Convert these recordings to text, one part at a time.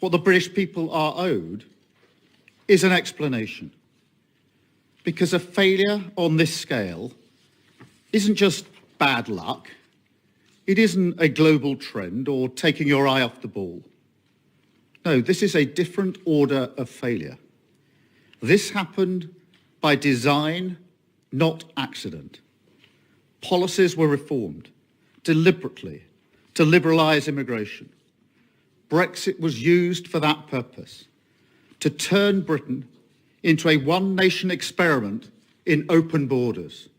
What the British people are owed is an explanation. Because a failure on this scale isn't just bad luck. It isn't a global trend or taking your eye off the ball. No, this is a different order of failure. This happened by design, not accident. Policies were reformed deliberately to liberalise immigration. Brexit was used for that purpose, to turn Britain into a one-nation experiment in open borders.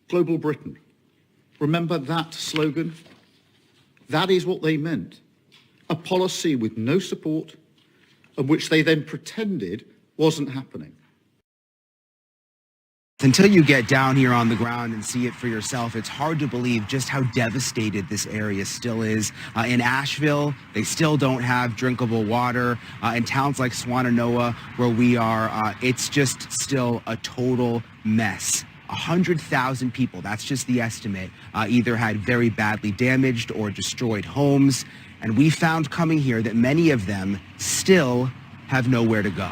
Global Britain. Remember that slogan? That is what they meant. A policy with no support and which they then pretended wasn't happening. Until you get down here on the ground and see it for yourself, it's hard to believe just how devastated this area still is. In Asheville, they still don't have drinkable water. In towns like 𝗦𝗵𝗿𝗶, where we are, it's just still a total mess. 100,000 people, that's just the estimate, either had very badly damaged or destroyed homes. And we found coming here that many of them still have nowhere to go.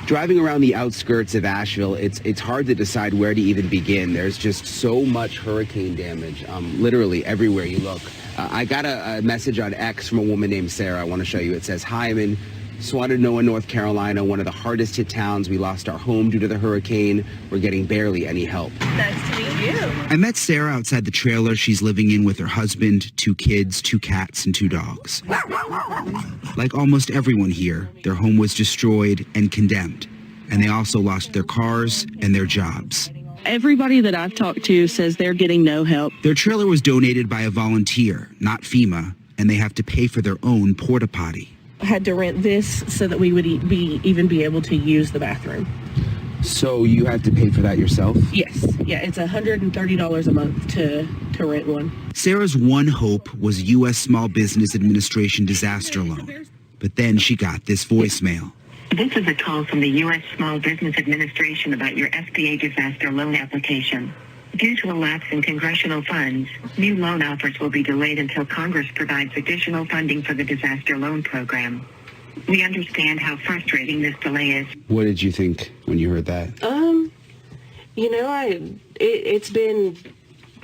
Driving around the outskirts of Asheville, it's hard to decide where to even begin. There's just so much hurricane damage, literally everywhere you look. I got a message on X from a woman named Sarah. I want to show you. It says, "Hi, I'm in 𝗦𝗵𝗿𝗻𝗿, North Carolina, one of the hardest hit towns. We lost our home due to the hurricane. We're getting barely any help." Nice to meet you. I met Sarah outside the trailer she's living in with her husband, 2 kids, 2 cats, and 2 dogs. Like almost everyone here, their home was destroyed and condemned, and they also lost their cars and their jobs. Everybody that I've talked to says they're getting no help. Their trailer was donated by a volunteer, not FEMA, and they have to pay for their own porta potty. I had to rent this so that we would even be able to use the bathroom. So you had to pay for that yourself? Yes. Yeah, it's $130 a month to rent one. Sarah's one hope was U.S. Small Business Administration disaster loan. But then she got this voicemail. This is a call from the U.S. Small Business Administration about your SBA disaster loan application. Due to a lapse in congressional funds, new loan offers will be delayed until Congress provides additional funding for the disaster loan program. We understand how frustrating this delay is. What did you think when you heard that? You know, it's been,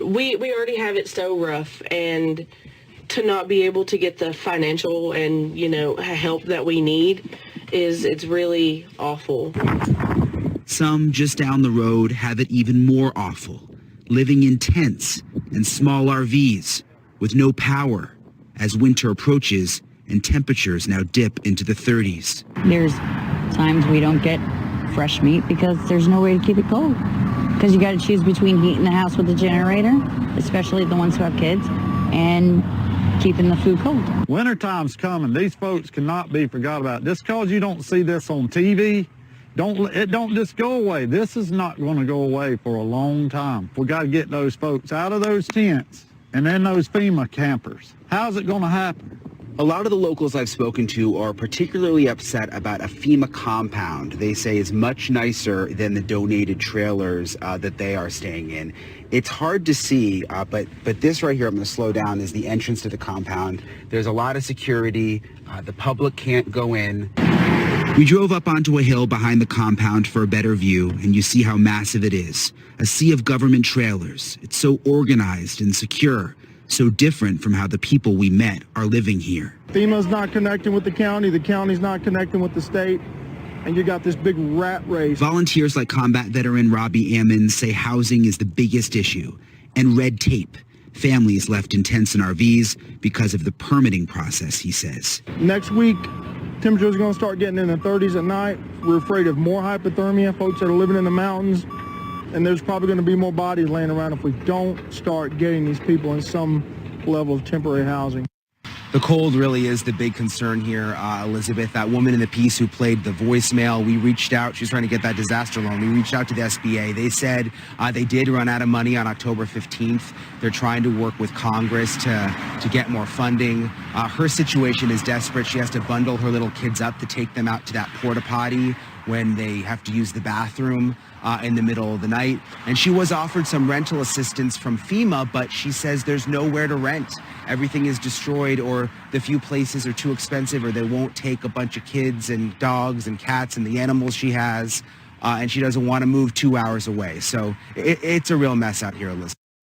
we already have it so rough, and to not be able to get the financial and, you know, help that we need it's really awful. Some just down the road have it even more awful, living in tents and small RVs with no power as winter approaches and temperatures now dip into the 30s. There's times we don't get fresh meat because there's no way to keep it cold. Because you got to choose between heating the house with a generator, especially the ones who have kids, and keeping the food cold. Wintertime's coming. These folks cannot be forgot about. Just because you don't see this on TV, it don't just go away. This is not going to go away for a long time. We got to get those folks out of those tents and in those FEMA campers. How's it going to happen? A lot of the locals I've spoken to are particularly upset about a FEMA compound they say is much nicer than the donated trailers that they are staying in. It's hard to see, but this right here, I'm going to slow down, is the entrance to the compound. There's a lot of security. The public can't go in. We drove up onto a hill behind the compound for a better view, and you see how massive it is. A sea of government trailers. It's so organized and secure. So different from how the people we met are living here. FEMA's not connecting with the county's not connecting with the state, and you got this big rat race. Volunteers like combat veteran 𝗦𝗵𝗿𝗻𝗿 say housing is the biggest issue, and red tape. Families left in tents and RVs because of the permitting process, he says. Next week, temperatures are going to start getting in the 30s at night. We're afraid of more hypothermia, folks that are living in the mountains. And there's probably going to be more bodies laying around if we don't start getting these people in some level of temporary housing. The cold really is the big concern here, Elizabeth. That woman in the piece who played the voicemail, we reached out. She's trying to get that disaster loan. We reached out to the SBA. They said they did run out of money on October 15th. They're trying to work with Congress to get more funding. Her situation is desperate. She has to bundle her little kids up to take them out to that porta potty when they have to use the bathroom in the middle of the night. And she was offered some rental assistance from FEMA, but she says there's nowhere to rent. Everything is destroyed, or the few places are too expensive, or they won't take a bunch of kids and dogs and cats and the animals she has. And she doesn't want to move 2 hours away. So it's a real mess out here, Elizabeth.